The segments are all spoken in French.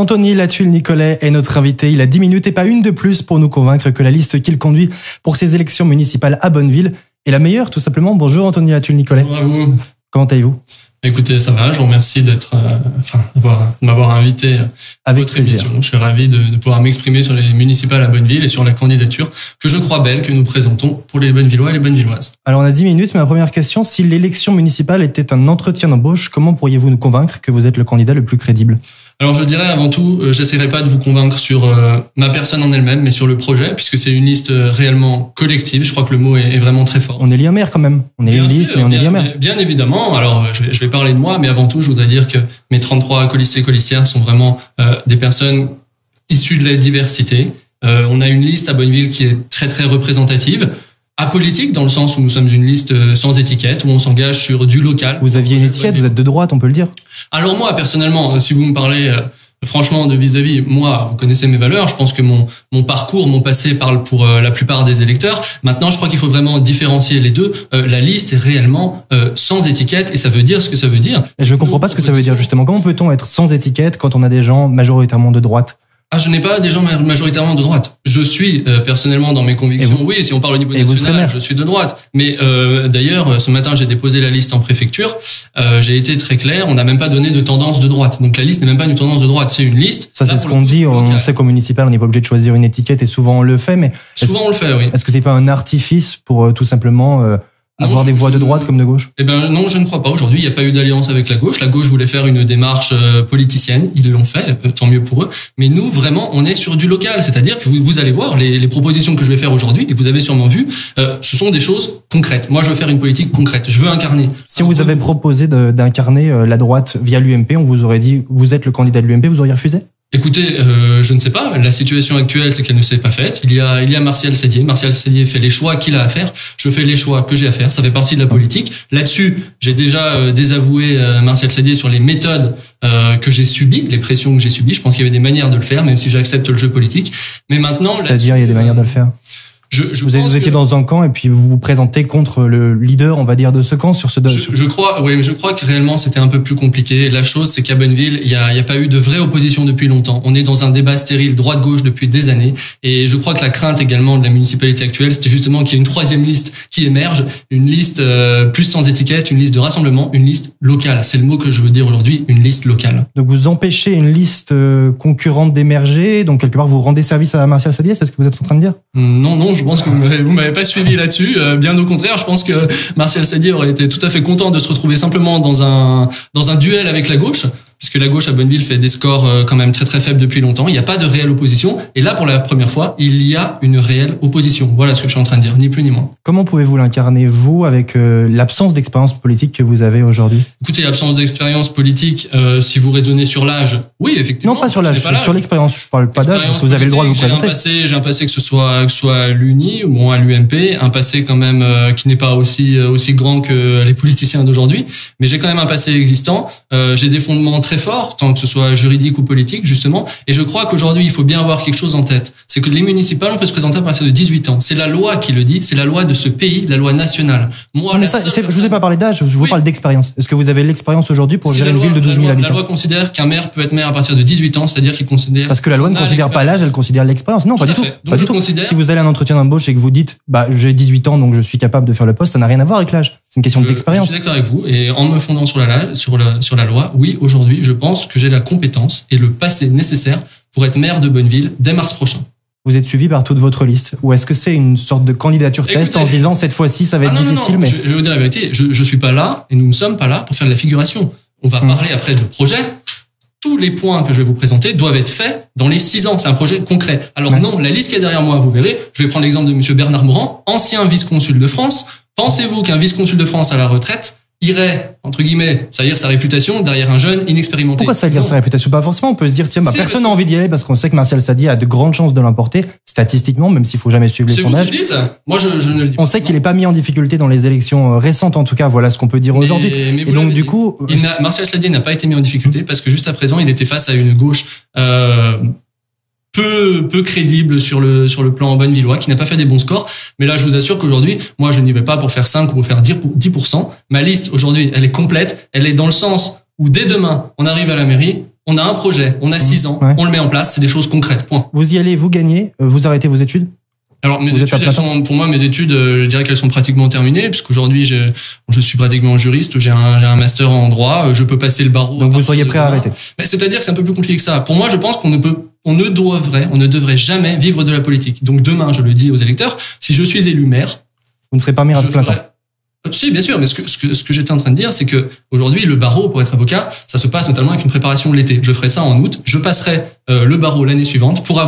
Anthony Lathuile-Nicolet est notre invité. Il a 10 minutes et pas une de plus pour nous convaincre que la liste qu'il conduit pour ces élections municipales à Bonneville est la meilleure, tout simplement. Bonjour Anthony Lathuile-Nicolet. Bonjour à vous. Comment allez-vous ? Écoutez, ça va, je vous remercie de m'avoir invité à votre émission. Je suis ravi de pouvoir m'exprimer sur les municipales à Bonneville et sur la candidature que je crois belle que nous présentons pour les Bonnevillois et les Bonnevilloises. Alors on a 10 minutes, mais ma première question, si l'élection municipale était un entretien d'embauche, comment pourriez-vous nous convaincre que vous êtes le candidat le plus crédible ? Alors je dirais avant tout, j'essaierai pas de vous convaincre sur ma personne en elle-même, mais sur le projet, puisque c'est une liste réellement collective. Je crois que le mot est vraiment très fort. On est lié maire quand même. On est une liste, mais on est lié maire. Bien évidemment. Alors je vais parler de moi, mais avant tout, je voudrais dire que mes 33 colissiers et colissières sont vraiment des personnes issues de la diversité. On a une liste à Bonneville qui est très très représentative. Apolitique dans le sens où nous sommes une liste sans étiquette, où on s'engage sur du local. Vous aviez une étiquette, vous êtes de droite, on peut le dire. Alors moi, personnellement, si vous me parlez franchement de vis-à-vis, moi, vous connaissez mes valeurs, je pense que mon parcours, mon passé parle pour la plupart des électeurs. Maintenant, je crois qu'il faut vraiment différencier les deux. La liste est réellement sans étiquette et ça veut dire ce que ça veut dire. Et je comprends pas ce que ça veut dire justement. Comment peut-on être sans étiquette quand on a des gens majoritairement de droite ? Je n'ai pas des gens majoritairement de droite. Je suis personnellement dans mes convictions. Oui, si on parle au niveau national, je suis de droite. Mais d'ailleurs, ce matin, j'ai déposé la liste en préfecture. J'ai été très clair. On n'a même pas donné de tendance de droite. Donc la liste n'est même pas une tendance de droite. C'est une liste. Ça, c'est ce qu'on dit. On sait qu'au municipal, on n'est pas obligé de choisir une étiquette et souvent on le fait. Mais souvent on le fait, oui. Est-ce que c'est pas un artifice pour tout simplement avoir des voix de droite comme de gauche ? Eh ben non, je ne crois pas. Aujourd'hui, il n'y a pas eu d'alliance avec la gauche. La gauche voulait faire une démarche politicienne. Ils l'ont fait, tant mieux pour eux. Mais nous, vraiment, on est sur du local. C'est-à-dire que vous allez voir les propositions que je vais faire aujourd'hui, et vous avez sûrement vu, ce sont des choses concrètes. Moi, je veux faire une politique concrète. Je veux incarner. Si on vous avait proposé d'incarner la droite via l'UMP, on vous aurait dit, vous êtes le candidat de l'UMP, vous auriez refusé ? Écoutez, je ne sais pas. La situation actuelle, c'est qu'elle ne s'est pas faite. Il y a Martial Sadier. Martial Sadier fait les choix qu'il a à faire. Je fais les choix que j'ai à faire. Ça fait partie de la politique. Là-dessus, j'ai déjà désavoué Martial Sadier sur les méthodes que j'ai subies, les pressions que j'ai subies. Je pense qu'il y avait des manières de le faire, même si j'accepte le jeu politique. Mais maintenant, c'est-à-dire, il y a des manières de le faire. Vous étiez dans un camp et puis vous vous présentez contre le leader, on va dire, de ce camp sur ce dossier. Je crois que réellement c'était un peu plus compliqué. La chose, c'est qu'à Bonneville, il y a pas eu de vraie opposition depuis longtemps. On est dans un débat stérile droite-gauche depuis des années. Et je crois que la crainte également de la municipalité actuelle, c'était justement qu'il y ait une troisième liste qui émerge, une liste plus sans étiquette, une liste de rassemblement, une liste locale. C'est le mot que je veux dire aujourd'hui, une liste locale. Donc vous empêchez une liste concurrente d'émerger, donc quelque part vous rendez service à Martial Sadier, c'est ce que vous êtes en train de dire ? Non. Je pense que vous m'avez pas suivi là-dessus. Bien au contraire, je pense que Martial Sadier aurait été tout à fait content de se retrouver simplement dans un duel avec la gauche, puisque la gauche à Bonneville fait des scores quand même très très faibles depuis longtemps. Il n'y a pas de réelle opposition. Et là, pour la première fois, il y a une réelle opposition. Voilà ce que je suis en train de dire, ni plus ni moins. Comment pouvez-vous l'incarner, vous, avec l'absence d'expérience politique que vous avez aujourd'hui ? Écoutez, l'absence d'expérience politique, si vous raisonnez sur l'âge, oui, effectivement. Non, pas sur l'âge, sur l'expérience. Je parle pas d'âge, parce que vous avez le droit de vous présenter. J'ai un passé que ce soit à l'Uni ou à l'UMP, un passé quand même qui n'est pas aussi grand que les politiciens d'aujourd'hui, mais j'ai quand même un passé existant. J'ai des fondements très forts, tant que ce soit juridique ou politique, justement. Et je crois qu'aujourd'hui, il faut bien avoir quelque chose en tête. C'est que les municipales, on peut se présenter à partir de 18 ans. C'est la loi qui le dit. C'est la loi de ce pays, la loi nationale. Moi, je vous ai pas parlé d'âge, je vous parle d'expérience. Est-ce que vous avez l'expérience aujourd'hui pour gérer une ville de 12 000 habitants ? La loi considère qu'un maire peut être maire à partir de 18 ans, c'est-à-dire qu'il considère... Parce que la loi ne considère pas l'âge, elle considère l'expérience. Non, pas du tout. Donc je considère... Si vous allez à un entretien d'embauche et que vous dites, j'ai 18 ans, donc je suis capable de faire le poste, ça n'a rien à voir avec l'âge. C'est une question d'expérience. Je suis d'accord avec vous. Et en me fondant sur la loi, oui, aujourd'hui, je pense que j'ai la compétence et le passé nécessaire pour être maire de Bonneville dès mars prochain. Vous êtes suivi par toute votre liste, ou est-ce que c'est une sorte de candidature test en se disant cette fois-ci ça va être difficile? Mais je vais vous dire la vérité, je suis pas là et nous ne sommes pas là pour faire de la figuration. On va parler après de projet. Tous les points que je vais vous présenter doivent être faits dans les 6 ans. C'est un projet concret. Alors non, la liste qui est derrière moi, vous verrez, je vais prendre l'exemple de monsieur Bernard Morand, ancien vice-consul de France. Pensez-vous qu'un vice-consul de France à la retraite irait, entre guillemets, salir sa réputation derrière un jeune inexpérimenté? Pourquoi salir sa réputation? Pas forcément. On peut se dire, tiens, personne n'a envie d'y aller parce qu'on sait que Martial Sadier a de grandes chances de l'emporter, statistiquement, même s'il faut jamais suivre les sondages. C'est vous qui le dites. Moi, je ne le dis pas. On sait qu'il est pas mis en difficulté dans les élections récentes, en tout cas. Voilà ce qu'on peut dire aujourd'hui. Et donc, du coup, Martial Sadier n'a pas été mis en difficulté parce que juste à présent, il était face à une gauche, peu crédible sur le plan bonnevillois, qui n'a pas fait des bons scores. Mais là, je vous assure qu'aujourd'hui, moi, je n'y vais pas pour faire 5 ou pour faire 10%. Ma liste, aujourd'hui, elle est complète. Elle est dans le sens où dès demain, on arrive à la mairie, on a un projet, on a 6 ans, on le met en place, c'est des choses concrètes, point. Vous y allez, vous gagnez, vous arrêtez vos études? Alors mes études, pour moi, mes études, je dirais qu'elles sont pratiquement terminées, puisqu'aujourd'hui je suis pratiquement juriste, j'ai un master en droit, je peux passer le barreau. Donc vous seriez prêt à arrêter? Mais c'est-à-dire que c'est un peu plus compliqué que ça. Pour moi, je pense qu'on ne devrait jamais vivre de la politique. Donc demain, je le dis aux électeurs, si je suis élu maire, vous ne serez pas maire à plein temps. Si, bien sûr, mais ce que j'étais en train de dire, c'est que aujourd'hui, le barreau, pour être avocat, ça se passe notamment avec une préparation l'été. Je ferai ça en août. Je passerai le barreau l'année suivante pour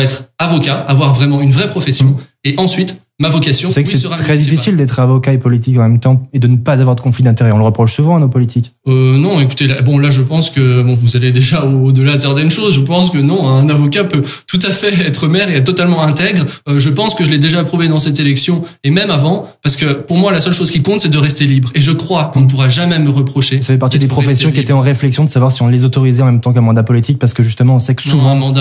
être avocat, avoir vraiment une vraie profession, et ensuite ma vocation. C'est que c'est très difficile d'être avocat et politique en même temps et de ne pas avoir de conflit d'intérêts. On le reproche souvent à nos politiques. Non, écoutez, là, je pense que vous allez déjà au-delà de certaines choses. Je pense que non, un avocat peut tout à fait être maire et être totalement intègre. Je pense que je l'ai déjà prouvé dans cette élection et même avant, parce que pour moi la seule chose qui compte c'est de rester libre. Et je crois qu'on ne pourra jamais me reprocher. Ça fait partie des professions qui étaient en réflexion de savoir si on les autorisait en même temps qu'un mandat politique, parce que justement on sait que souvent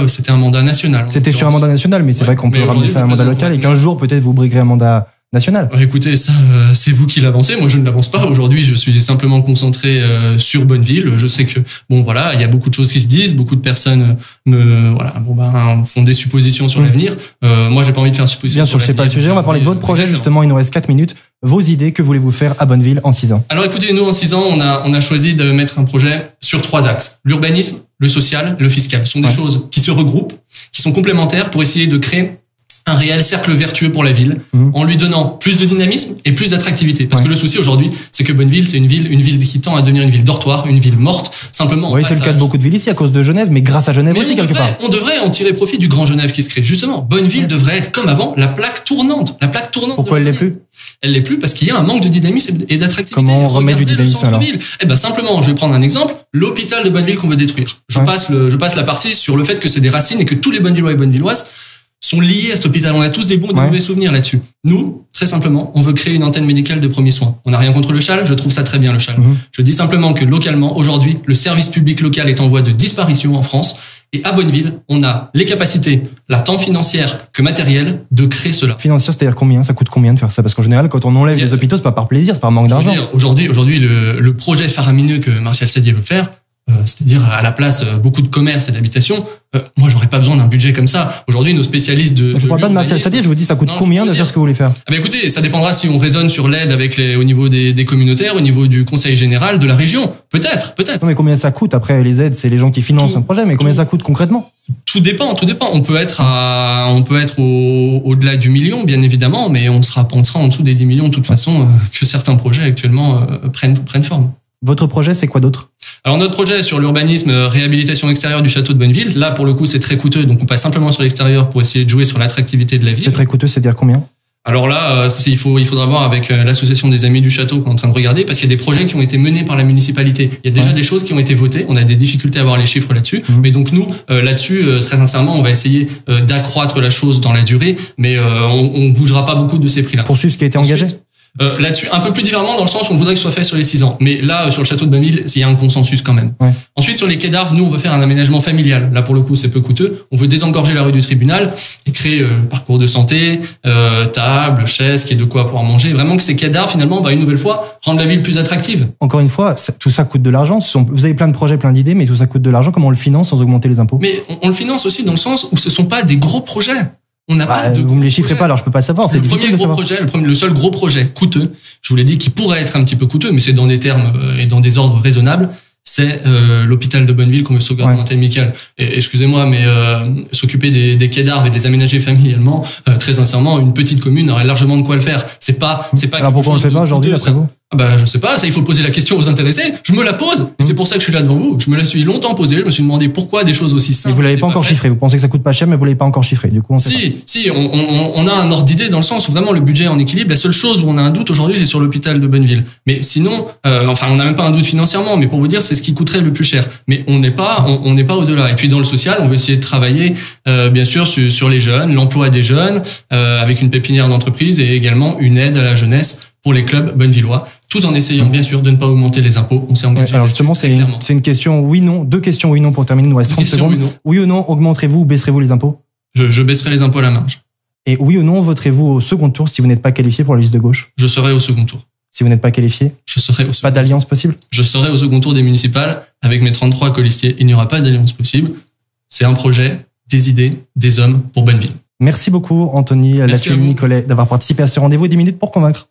c'était un mandat national. C'était sur un mandat national, mais c'est vrai qu'on peut ramener ça à un mandat local et qu'un jour peut-être vous briguerez un mandat national. Écoutez, ça, c'est vous qui l'avancez. Moi, je ne l'avance pas. Aujourd'hui, je suis simplement concentré sur Bonneville. Je sais que, il y a beaucoup de choses qui se disent. Beaucoup de personnes font des suppositions sur l'avenir. Moi, j'ai pas envie de faire de suppositions. Bien sûr, c'est pas le sujet. On va parler de votre projet, justement. Il nous reste 4 minutes. Vos idées, que voulez-vous faire à Bonneville en 6 ans? Alors, écoutez, nous, en 6 ans, on a choisi de mettre un projet sur 3 axes. L'urbanisme, le social, le fiscal. Ce sont des choses qui se regroupent, qui sont complémentaires pour essayer de créer un réel cercle vertueux pour la ville, en lui donnant plus de dynamisme et plus d'attractivité. Parce que le souci aujourd'hui, c'est que Bonneville, c'est une ville qui tend à devenir une ville dortoir, une ville morte, simplement. Oui, c'est le cas de beaucoup de villes ici à cause de Genève, mais grâce à Genève aussi, quelque part. On devrait en tirer profit du Grand Genève qui se crée. Justement, Bonneville devrait être comme avant, la plaque tournante. Pourquoi elle l'est plus? Elle l'est plus parce qu'il y a un manque de dynamisme et d'attractivité. Comment on remet du dynamisme alors? Simplement, je vais prendre un exemple, l'hôpital de Bonneville qu'on veut détruire. Je passe la partie sur le fait que c'est des racines et que tous les Bonnevillois et Bonnevilloises sont liés à cet hôpital. On a tous des bons et des mauvais souvenirs là-dessus. Nous, très simplement, on veut créer une antenne médicale de premiers soins. On n'a rien contre le CHAL, je trouve ça très bien le CHAL. Je dis simplement que localement, aujourd'hui, le service public local est en voie de disparition en France. Et à Bonneville, on a les capacités, la tant financière que matérielle, de créer cela. Financière, c'est-à-dire combien? Ça coûte combien de faire ça? Parce qu'en général, quand on enlève les hôpitaux, c'est pas par plaisir, c'est par manque d'argent. Aujourd'hui, le projet faramineux que Martial Saddier veut faire, c'est-à-dire à la place beaucoup de commerce et d'habitation, moi j'aurais pas besoin d'un budget comme ça. Aujourd'hui, nos spécialistes je parle pas de Martial Saddier, je vous dis ça coûte combien de faire ce que vous voulez faire? Écoutez, ça dépendra si on raisonne sur l'aide au niveau des communautaires, au niveau du conseil général, de la région. Peut-être. Non, mais combien ça coûte? Après, les aides, c'est les gens qui financent un projet, mais combien ça coûte concrètement? Tout dépend. On peut être au-delà du million, bien évidemment, mais on sera en dessous des 10 millions de toute façon, que certains projets actuellement prennent forme. Votre projet, c'est quoi d'autre? Alors notre projet sur l'urbanisme, réhabilitation extérieure du château de Bonneville, là pour le coup c'est très coûteux, donc on passe simplement sur l'extérieur pour essayer de jouer sur l'attractivité de la ville. C'est très coûteux, c'est-à-dire combien? Alors là, il faudra voir avec l'association des Amis du Château qu'on est en train de regarder, parce qu'il y a des projets qui ont été menés par la municipalité. Il y a déjà des choses qui ont été votées, on a des difficultés à avoir les chiffres là-dessus, mais donc nous, là-dessus, très sincèrement, on va essayer d'accroître la chose dans la durée, mais on bougera pas beaucoup de ces prix-là. Poursuivre ce qui a été engagé? Là-dessus, un peu plus différemment dans le sens où on voudrait que ce soit fait sur les 6 ans. Mais là, sur le château de Bonneville, il y a un consensus quand même. Ensuite, sur les quais d'Arves, nous, on veut faire un aménagement familial. Là, pour le coup, c'est peu coûteux. On veut désengorger la rue du Tribunal et créer parcours de santé, table, chaises, qu'il y ait de quoi pouvoir manger. Vraiment que ces quais d'Arves, finalement, une nouvelle fois, rendent la ville plus attractive. Encore une fois, tout ça coûte de l'argent. Vous avez plein de projets, plein d'idées, mais tout ça coûte de l'argent. Comment on le finance sans augmenter les impôts? Mais on le finance aussi dans le sens où ce sont pas des gros projets. On n'a pas de vous me les chiffrez pas, alors je peux pas savoir. C'est difficile de savoir. Le seul gros projet coûteux, je vous l'ai dit, qui pourrait être un petit peu coûteux, mais c'est dans des termes et dans des ordres raisonnables, c'est l'hôpital de Bonneville qu'on veut sauvegarder en antenne médicale. Et excusez-moi, mais s'occuper des quais d'Arves et de les aménager familialement, très sincèrement, une petite commune aurait largement de quoi le faire. C'est pas. Alors pourquoi on le fait pas aujourd'hui, d'après vous? Je sais pas, ça il faut poser la question aux intéressés. Je me la pose, et c'est pour ça que je suis là devant vous. Je me la suis longtemps posée, je me suis demandé pourquoi des choses aussi simples. Et vous l'avez pas encore chiffré, vous pensez que ça coûte pas cher, mais vous l'avez pas encore chiffré, du coup on a un ordre d'idée dans le sens où vraiment le budget est en équilibre. La seule chose où on a un doute aujourd'hui, c'est sur l'hôpital de Bonneville. Mais sinon, on n'a même pas un doute financièrement, mais pour vous dire, c'est ce qui coûterait le plus cher. Mais on n'est pas au-delà. Et puis dans le social, on veut essayer de travailler, bien sûr, sur les jeunes, l'emploi des jeunes, avec une pépinière d'entreprise et également une aide à la jeunesse pour les clubs bonnevillois, tout en essayant bien sûr de ne pas augmenter les impôts. On s'est engagé. Alors justement, c'est une question oui/non, 2 questions oui/non pour terminer. Il nous reste 30 secondes. Oui ou non, augmenterez-vous ou baisserez-vous les impôts? Je baisserai les impôts à la marge. Et oui ou non, voterez-vous au second tour si vous n'êtes pas qualifié pour la liste de gauche? Je serai au second tour. si vous n'êtes pas qualifié? Pas d'alliance possible? Je serai au second tour des municipales avec mes 33 colistiers. Il n'y aura pas d'alliance possible. C'est un projet, des idées, des hommes pour Bonneville. Merci beaucoup, Anthony Latulny-Nicolet, d'avoir participé à ce rendez-vous 10 minutes pour convaincre.